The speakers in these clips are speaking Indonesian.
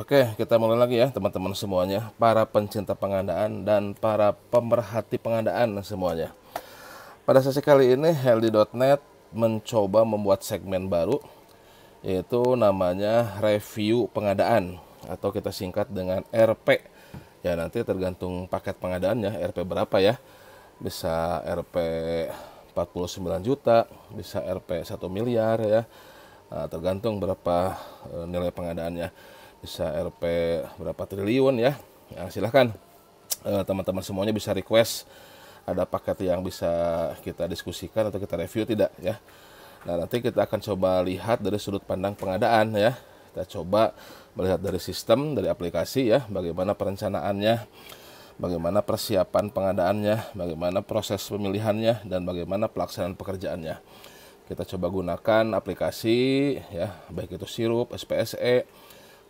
Oke, kita mulai lagi ya teman-teman semuanya, para pencinta pengadaan dan para pemerhati pengadaan semuanya. Pada sesi kali ini, Healthy.net mencoba membuat segmen baru, yaitu namanya review pengadaan, atau kita singkat dengan RP. Ya, nanti tergantung paket pengadaannya, RP berapa ya. Bisa RP 49 juta, bisa RP 1 miliar ya. Nah, tergantung berapa nilai pengadaannya. Bisa RP berapa triliun ya. Nah, silahkan teman-teman semuanya bisa request ada paket yang bisa kita diskusikan atau kita review tidak ya. Nah, nanti kita akan coba lihat dari sudut pandang pengadaan ya. Kita coba melihat dari sistem, dari aplikasi ya, bagaimana perencanaannya, bagaimana persiapan pengadaannya, bagaimana proses pemilihannya, dan bagaimana pelaksanaan pekerjaannya. Kita coba gunakan aplikasi ya, baik itu Sirup, SPSE,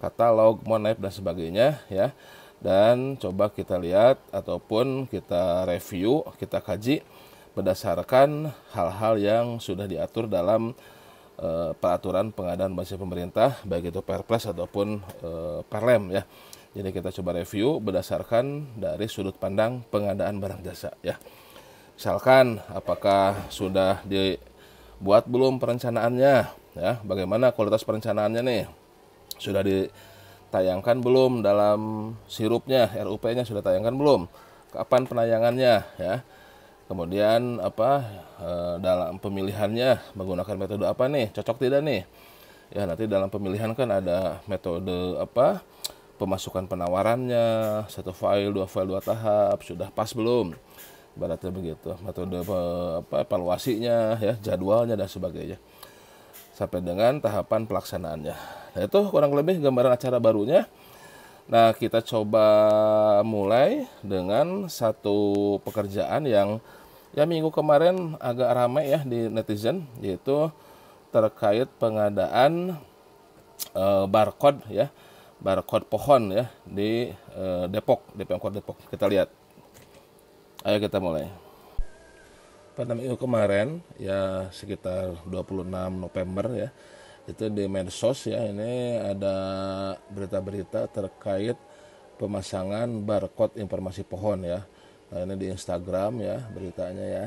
katalog, Monep dan sebagainya ya. Dan coba kita lihat ataupun kita review, kita kaji berdasarkan hal-hal yang sudah diatur dalam peraturan pengadaan bantuan pemerintah, baik itu Perpres ataupun Perlem ya. Jadi kita coba review berdasarkan dari sudut pandang pengadaan barang jasa ya. Misalkan apakah sudah dibuat belum perencanaannya ya, bagaimana kualitas perencanaannya nih, sudah ditayangkan belum dalam sirupnya, RUP-nya sudah tayangkan belum, kapan penayangannya ya, kemudian dalam pemilihannya menggunakan metode apa nih, cocok tidak nih ya. Nanti dalam pemilihan kan ada metode pemasukan penawarannya, 1 file, 2 file, 2 tahap, sudah pas belum, ibaratnya begitu, metode evaluasinya ya, jadwalnya dan sebagainya, sampai dengan tahapan pelaksanaannya. Nah, itu kurang lebih gambaran acara barunya. Nah, kita coba mulai dengan satu pekerjaan yang ya minggu kemarin agak ramai ya di netizen, yaitu terkait pengadaan barcode ya, barcode pohon ya di Depok, di Pemkot Depok. Kita lihat. Ayo kita mulai. Pada minggu kemarin ya sekitar 26 November ya, itu di medsos ya, ini ada berita-berita terkait pemasangan barcode informasi pohon ya. Nah, ini di Instagram ya beritanya ya.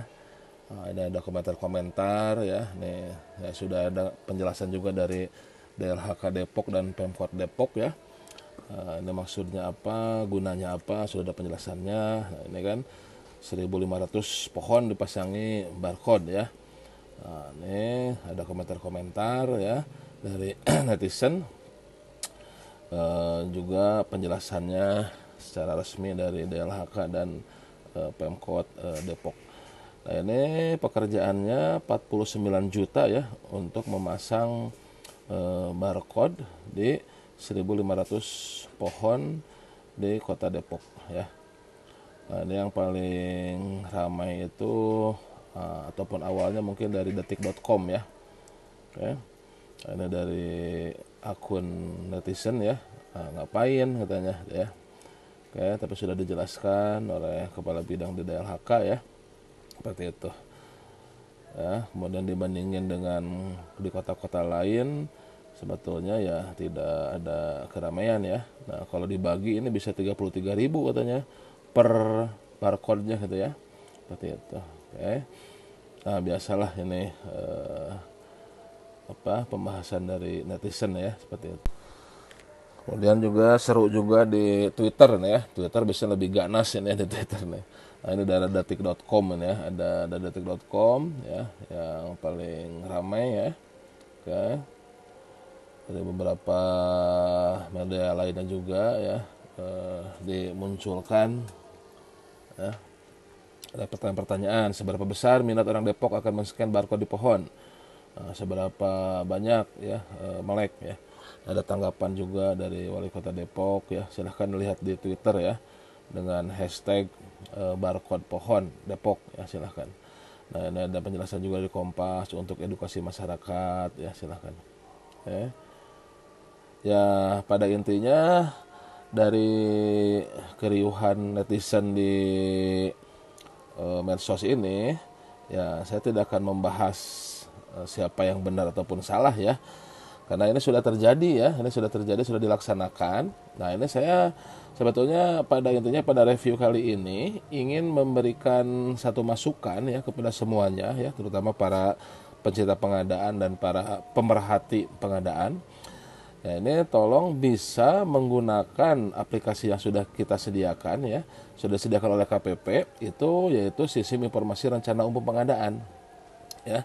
Nah, ini ada komentar-komentar ya. Nih ya, sudah ada penjelasan juga dari DLHK Depok dan Pemkot Depok ya. Nah, ini maksudnya apa, gunanya apa, sudah ada penjelasannya. Nah, ini kan 1.500 pohon dipasangi barcode ya. Nah, ini ada komentar-komentar ya dari netizen, juga penjelasannya secara resmi dari DLHK dan Pemkot Depok. Nah, ini pekerjaannya 49 juta ya untuk memasang barcode di 1.500 pohon di Kota Depok ya. Nah, ini yang paling ramai itu ataupun awalnya mungkin dari detik.com ya. Oke. Nah, ini dari akun netizen ya. Nah, ngapain katanya ya. Oke, tapi sudah dijelaskan oleh kepala bidang di DLHK ya. Seperti itu. Ya, kemudian dibandingin dengan di kota-kota lain sebetulnya ya tidak ada keramaian ya. Nah, kalau dibagi ini bisa 33.000 katanya per barcode-nya gitu ya. Seperti itu. Oke. Nah, biasalah ini pembahasan dari netizen ya, seperti itu. Kemudian juga seru juga di Twitter nih ya. Twitter bisa lebih ganas ini ya di Twitter nih. Nah, ini dari detik.com ini ya. Ada detik.com ya yang paling ramai ya. Oke. Dari beberapa media lainnya juga ya dimunculkan ya. Ada pertanyaan-pertanyaan, seberapa besar minat orang Depok akan men-scan barcode di pohon? Nah, seberapa banyak ya melek ya. Ada tanggapan juga dari Wali Kota Depok ya. Silahkan lihat di Twitter ya dengan hashtag barcode pohon Depok ya, silahkan. Nah, ini ada penjelasan juga di Kompas untuk edukasi masyarakat ya, silahkan. Ya, pada intinya dari keriuhan netizen di medsos ini ya, saya tidak akan membahas siapa yang benar ataupun salah ya, Karena ini sudah terjadi ya, ini sudah terjadi, sudah dilaksanakan. Nah, ini saya sebetulnya pada intinya pada review kali ini ingin memberikan satu masukan ya kepada semuanya ya, terutama para pencinta pengadaan dan para pemerhati pengadaan. Ya, ini tolong bisa menggunakan aplikasi yang sudah kita sediakan ya, sudah disediakan oleh KPP itu, yaitu Sistem Informasi Rencana Umum Pengadaan ya.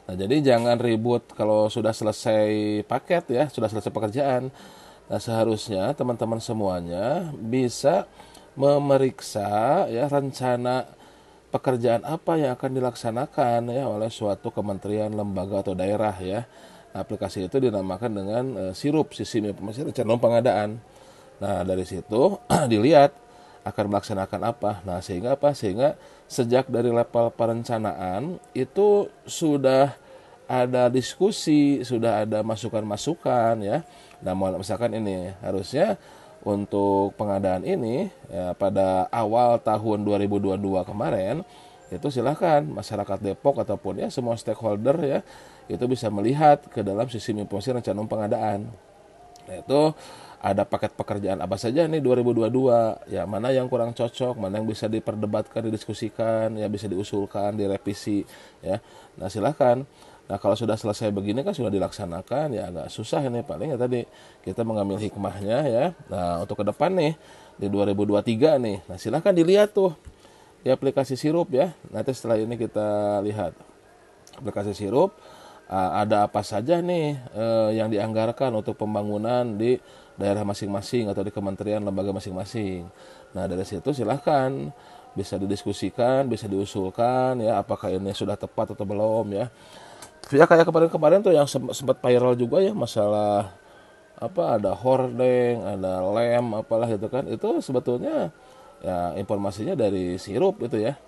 Nah, jadi jangan ribut kalau sudah selesai paket ya, sudah selesai pekerjaan. Nah, seharusnya teman-teman semuanya bisa memeriksa ya rencana pekerjaan apa yang akan dilaksanakan ya oleh suatu kementerian, lembaga atau daerah ya. Aplikasi itu dinamakan dengan SIRUP, Sistem Informasi Rencana Pengadaan. Nah, dari situ dilihat akan melaksanakan apa. Nah, sehingga apa? Sehingga sejak dari level perencanaan itu sudah ada diskusi, sudah ada masukan-masukan ya. Nah, misalkan ini harusnya untuk pengadaan ini ya, pada awal tahun 2022 kemarin itu silahkan masyarakat Depok ataupun ya semua stakeholder ya itu bisa melihat ke dalam Sistem Informasi Rencana Pengadaan. Nah, itu ada paket pekerjaan apa saja nih 2022, ya mana yang kurang cocok, mana yang bisa diperdebatkan, didiskusikan, ya bisa diusulkan, direvisi ya. Nah, silakan. Nah, kalau sudah selesai begini kan sudah dilaksanakan, ya agak susah ini, paling ya tadi kita mengambil hikmahnya ya. Nah, untuk ke depan nih di 2023 nih. Nah, silakan dilihat tuh di aplikasi SIRUP ya. Nanti setelah ini kita lihat aplikasi SIRUP ada apa saja nih yang dianggarkan untuk pembangunan di daerah masing-masing atau di kementerian lembaga masing-masing. Nah, dari situ silahkan bisa didiskusikan, bisa diusulkan ya apakah ini sudah tepat atau belum ya. Ya kayak kemarin-kemarin tuh yang sempat viral juga ya masalah apa, ada hordeng, ada lem apalah gitu kan. Itu sebetulnya ya informasinya dari SIRUP itu ya.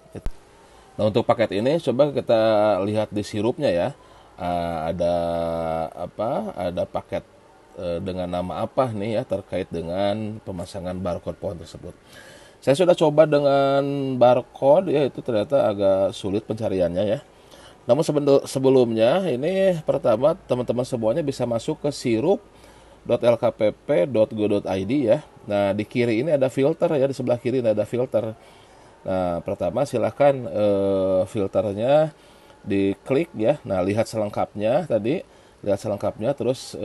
Nah, untuk paket ini coba kita lihat di SIRUPnya ya. Ada apa? Ada paket dengan nama apa nih ya terkait dengan pemasangan barcode pohon tersebut. Saya sudah coba dengan barcode ya, itu ternyata agak sulit pencariannya ya. Namun sebelumnya ini pertama teman-teman semuanya bisa masuk ke sirup.lkpp.go.id ya. Nah, di kiri ini ada filter ya, di sebelah kiri ini ada filter. Nah, pertama silahkan filternya diklik ya. Nah, lihat selengkapnya tadi, lihat selengkapnya terus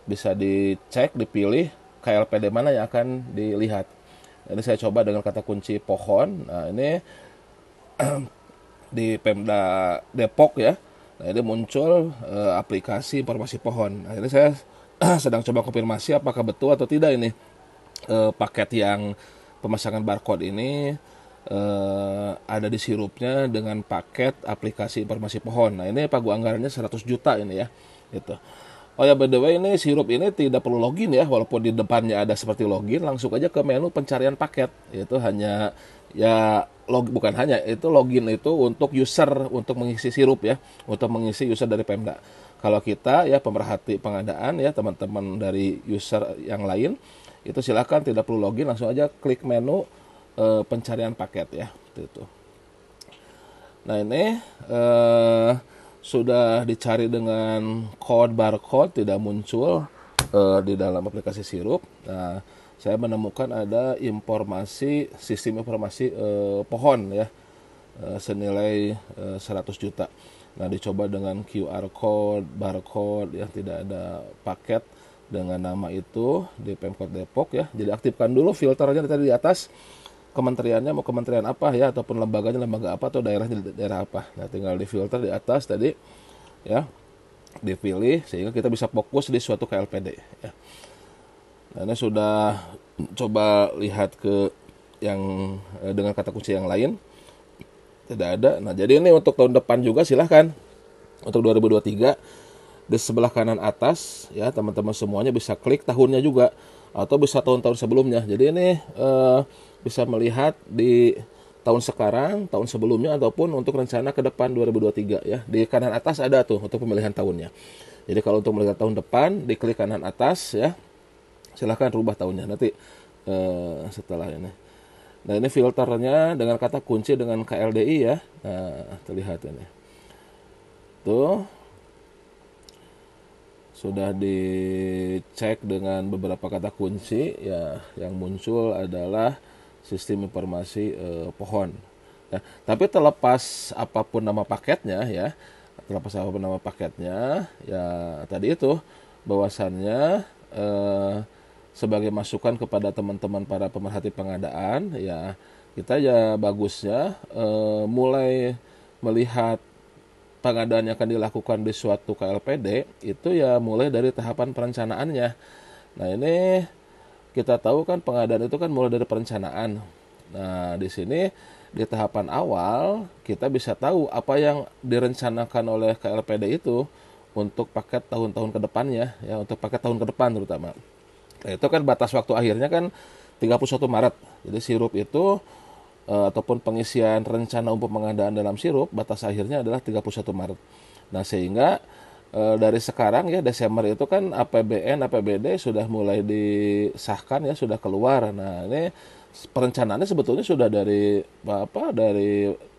bisa dicek, dipilih KLPD mana yang akan dilihat. Ini saya coba dengan kata kunci pohon. Nah, ini di Pemda Depok ya. Nah, ini muncul aplikasi informasi pohon. Nah, ini saya sedang coba konfirmasi apakah betul atau tidak ini paket yang pemasangan barcode ini ada di SIRUPnya dengan paket aplikasi informasi pohon. Nah, ini pagu anggarannya 100 juta ini ya. Gitu. Oh ya, by the way, ini SIRUP ini tidak perlu login ya, walaupun di depannya ada seperti login, langsung aja ke menu pencarian paket. Itu hanya ya bukan hanya, itu login itu untuk user, untuk mengisi SIRUP ya, untuk mengisi user dari Pemda. Kalau kita ya pemerhati pengadaan ya, teman-teman dari user yang lain, itu silakan tidak perlu login, langsung aja klik menu pencarian paket ya, itu. Nah, ini sudah dicari dengan barcode tidak muncul di dalam aplikasi SIRUP. Nah, saya menemukan ada informasi sistem informasi pohon ya senilai 100 juta. Nah, dicoba dengan QR code, barcode ya, tidak ada paket dengan nama itu di Pemkot Depok ya. Jadi aktifkan dulu filternya tadi di atas. Kementeriannya mau kementerian apa ya, ataupun lembaganya lembaga apa, atau daerahnya daerah apa. Nah, tinggal di filter di atas tadi ya, dipilih sehingga kita bisa fokus di suatu KLPD ya. Nah, ini sudah coba lihat ke yang dengan kata kunci yang lain, tidak ada. Nah, jadi ini untuk tahun depan juga silahkan untuk 2023 di sebelah kanan atas ya, teman-teman semuanya bisa klik tahunnya juga atau bisa tahun-tahun sebelumnya. Jadi ini bisa melihat di tahun sekarang, tahun sebelumnya, ataupun untuk rencana ke depan 2023 ya. Di kanan atas ada tuh untuk pemilihan tahunnya. Jadi kalau untuk melihat tahun depan, diklik kanan atas ya. Silahkan rubah tahunnya nanti setelah ini. Nah, ini filternya dengan kata kunci dengan KLDI ya. Nah, terlihat ini. Tuh. sudah dicek dengan beberapa kata kunci, ya yang muncul adalah sistem informasi pohon. Ya, tapi terlepas apapun nama paketnya ya, ya tadi itu bahwasannya sebagai masukan kepada teman-teman para pemerhati pengadaan, ya kita ya bagusnya mulai melihat pengadaan yang akan dilakukan di suatu KLPD itu ya mulai dari tahapan perencanaannya. Nah, ini kita tahu kan pengadaan itu kan mulai dari perencanaan. Nah, di sini di tahapan awal kita bisa tahu apa yang direncanakan oleh KLPD itu untuk paket tahun-tahun ke depannya, ya untuk paket tahun ke depan terutama. Nah, itu kan batas waktu akhirnya kan 31 Maret. Jadi sirup itu ataupun pengisian rencana umum pengadaan dalam sirup batas akhirnya adalah 31 Maret. Nah, sehingga dari sekarang ya Desember itu kan APBN, APBD sudah mulai disahkan ya, sudah keluar. Nah, ini perencanaannya sebetulnya sudah dari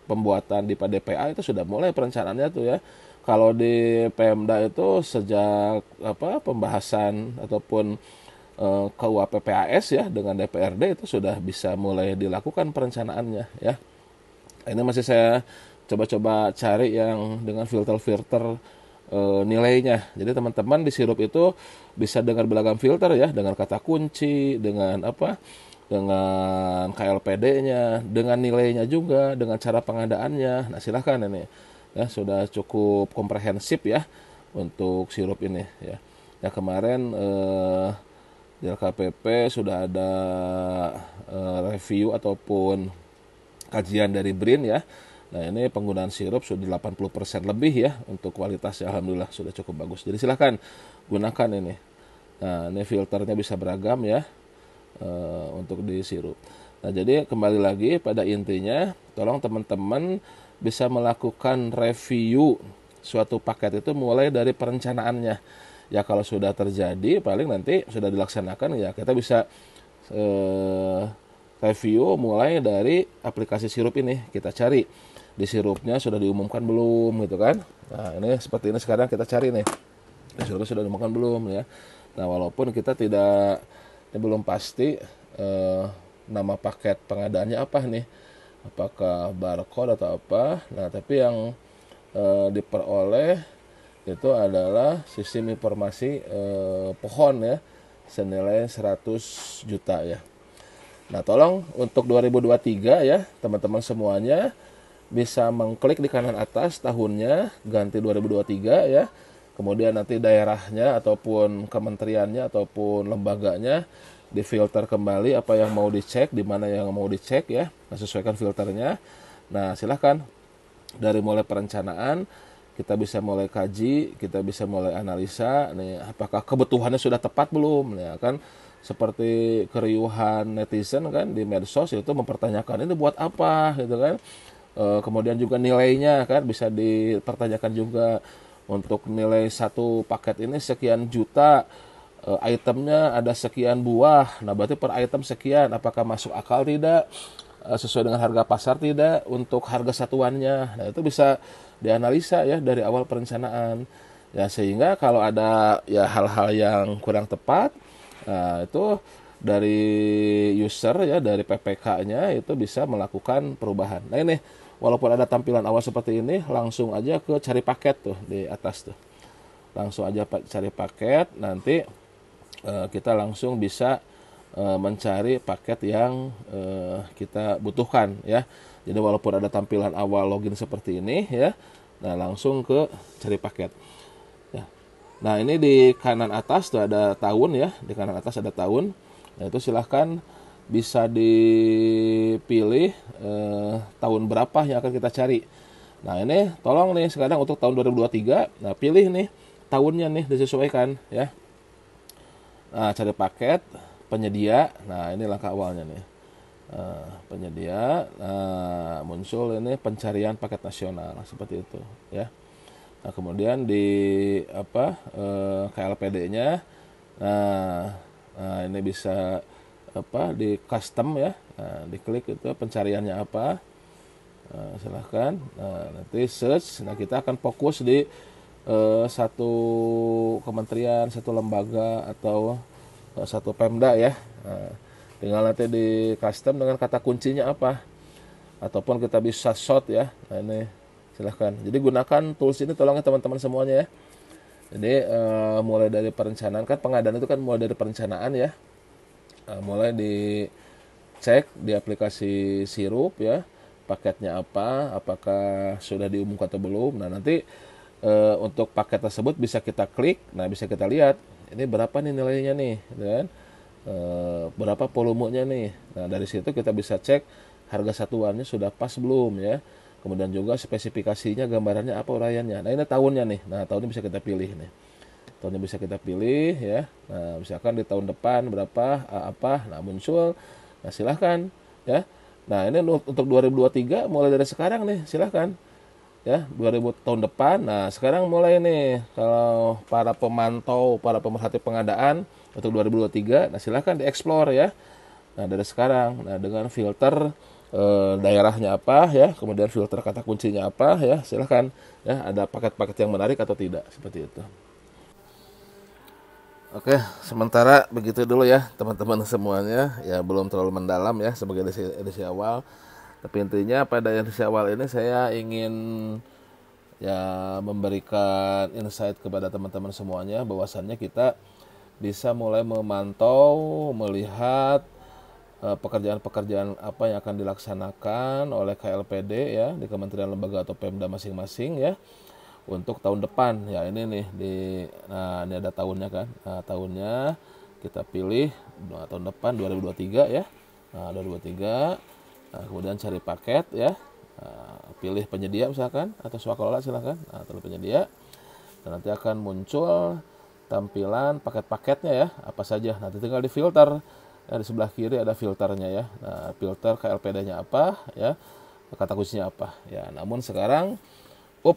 pembuatan di PDPA itu sudah mulai perencanaannya tuh ya. Kalau di Pemda itu sejak pembahasan ataupun KUHP-PAS ya dengan DPRD itu sudah bisa mulai dilakukan perencanaannya ya. Ini masih saya coba-coba cari yang dengan filter-filter nilainya. Jadi teman-teman di sirup itu bisa dengan beragam filter ya, dengan kata kunci, dengan dengan KLPD-nya, dengan nilainya juga, dengan cara pengadaannya. Nah, silahkan ini ya, sudah cukup komprehensif ya untuk sirup ini ya. Ya kemarin di LKPP sudah ada review ataupun kajian dari BRIN ya. Nah, ini penggunaan sirup sudah 80% lebih ya untuk kualitasnya, alhamdulillah sudah cukup bagus. Jadi silahkan gunakan ini. Nah, ini filternya bisa beragam ya untuk di sirup. Nah, jadi kembali lagi pada intinya, tolong teman-teman bisa melakukan review suatu paket itu mulai dari perencanaannya. Ya kalau sudah terjadi paling nanti sudah dilaksanakan ya kita bisa review mulai dari aplikasi sirup ini. Kita cari di sirupnya sudah diumumkan belum gitu kan. Nah, ini seperti ini sekarang kita cari nih. Di sirupnya sudah diumumkan belum ya. Nah, walaupun kita belum pasti nama paket pengadaannya apa nih. Apakah barcode atau apa. Nah, tapi yang diperoleh itu adalah sistem informasi pohon ya, senilai 100 juta ya. Nah, tolong untuk 2023 ya, teman-teman semuanya bisa mengklik di kanan atas tahunnya, ganti 2023 ya. Kemudian nanti daerahnya ataupun kementeriannya ataupun lembaganya difilter kembali apa yang mau dicek, di mana yang mau dicek ya. Nah, sesuaikan filternya. Nah, silahkan dari mulai perencanaan kita bisa mulai kaji, kita bisa mulai analisa nih apakah kebutuhannya sudah tepat belum ya kan, seperti keriuhan netizen kan di medsos itu mempertanyakan ini buat apa gitu kan. Kemudian juga nilainya kan bisa dipertanyakan juga, untuk nilai satu paket ini sekian juta, itemnya ada sekian buah, nah berarti per item sekian, apakah masuk akal tidak, sesuai dengan harga pasar tidak untuk harga satuannya. Nah, itu bisa dianalisa ya dari awal perencanaan ya, sehingga kalau ada ya hal-hal yang kurang tepat, nah, itu dari user ya, dari PPK-nya itu bisa melakukan perubahan. Nah, ini walaupun ada tampilan awal seperti ini, langsung aja ke cari paket tuh di atas tuh, langsung aja cari paket, nanti kita langsung bisa mencari paket yang kita butuhkan ya. Jadi walaupun ada tampilan awal login seperti ini ya, nah langsung ke cari paket. Ya. Nah, ini di kanan atas tuh ada tahun ya, di kanan atas ada tahun. Nah, itu silahkan bisa dipilih tahun berapa yang akan kita cari. Nah, ini tolong nih sekarang untuk tahun 2023, nah pilih nih tahunnya nih disesuaikan ya. Nah, cari paket, penyedia, nah ini langkah awalnya nih. Penyedia, muncul ini pencarian paket nasional seperti itu ya. Nah, kemudian di KLPD-nya, nah ini bisa di custom ya, nah, diklik itu pencariannya apa, silahkan. Nah, nanti search, nah kita akan fokus di satu kementerian, satu lembaga atau satu Pemda ya. Nah, tinggal nanti di custom dengan kata kuncinya apa, ataupun kita bisa short ya. Nah ini silahkan. Jadi gunakan tools ini, tolong ya teman-teman semuanya ya. Jadi mulai dari perencanaan, kan pengadaan itu kan mulai dari perencanaan ya. Mulai dicek di aplikasi Sirup ya, paketnya apa, apakah sudah diumumkan atau belum. Nah nanti untuk paket tersebut bisa kita klik, nah bisa kita lihat ini berapa nih nilainya nih, gitu kan? Berapa volumenya nih. Nah dari situ kita bisa cek harga satuannya sudah pas belum ya. Kemudian juga spesifikasinya, gambarannya apa, uraiannya. Nah ini tahunnya nih. Nah tahunnya bisa kita pilih nih. Tahunnya bisa kita pilih ya. Nah misalkan di tahun depan berapa apa. Nah muncul. Nah silahkan ya. Nah ini untuk 2023 mulai dari sekarang nih, silahkan ya, 2000 tahun depan. Nah sekarang mulai nih kalau para pemantau, para pemerhati pengadaan untuk 2023, nah silahkan dieksplor ya. Nah dari sekarang, nah dengan filter daerahnya apa ya, kemudian filter kata kuncinya apa ya, silahkan ya, ada paket-paket yang menarik atau tidak, seperti itu. Oke, sementara begitu dulu ya teman-teman semuanya, ya belum terlalu mendalam ya sebagai edisi awal. Tapi intinya pada edisi awal ini saya ingin ya memberikan insight kepada teman-teman semuanya bahwasannya kita bisa mulai memantau, melihat pekerjaan-pekerjaan apa yang akan dilaksanakan oleh KLPD ya di Kementerian Lembaga atau Pemda masing-masing ya untuk tahun depan ya. Ini nih nah ini ada tahunnya kan. Nah, tahunnya kita pilih tahun depan 2023 ya. Nah, 2023. Nah, kemudian cari paket ya. Nah, pilih penyedia misalkan atau swakalola silakan. Nah, pilih penyedia. Dan nanti akan muncul tampilan paket-paketnya ya, apa saja. Nanti tinggal di filter. Ya, di sebelah kiri ada filternya ya. Nah, filter KLPD-nya apa ya, kata kuncinya apa ya. Namun sekarang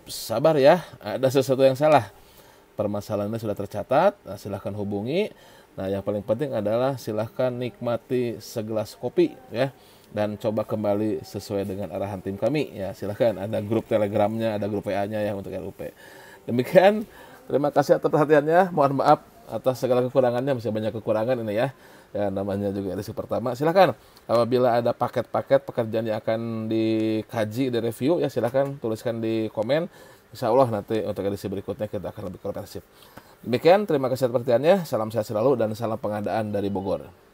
sabar ya, ada sesuatu yang salah. Permasalahannya sudah tercatat. Nah, silahkan hubungi. Nah yang paling penting adalah silahkan nikmati segelas kopi ya, dan coba kembali sesuai dengan arahan tim kami ya. Silahkan, ada grup telegramnya, ada grup WA-nya ya untuk RUP. Demikian, terima kasih atas perhatiannya. Mohon maaf atas segala kekurangannya, masih banyak kekurangan ini ya. Ya namanya juga edisi pertama. Silakan apabila ada paket-paket pekerjaan yang akan dikaji, direview ya, silakan tuliskan di komen. Insya Allah nanti untuk edisi berikutnya kita akan lebih komprehensif. Demikian, terima kasih atas perhatiannya. Salam sehat selalu dan salam pengadaan dari Bogor.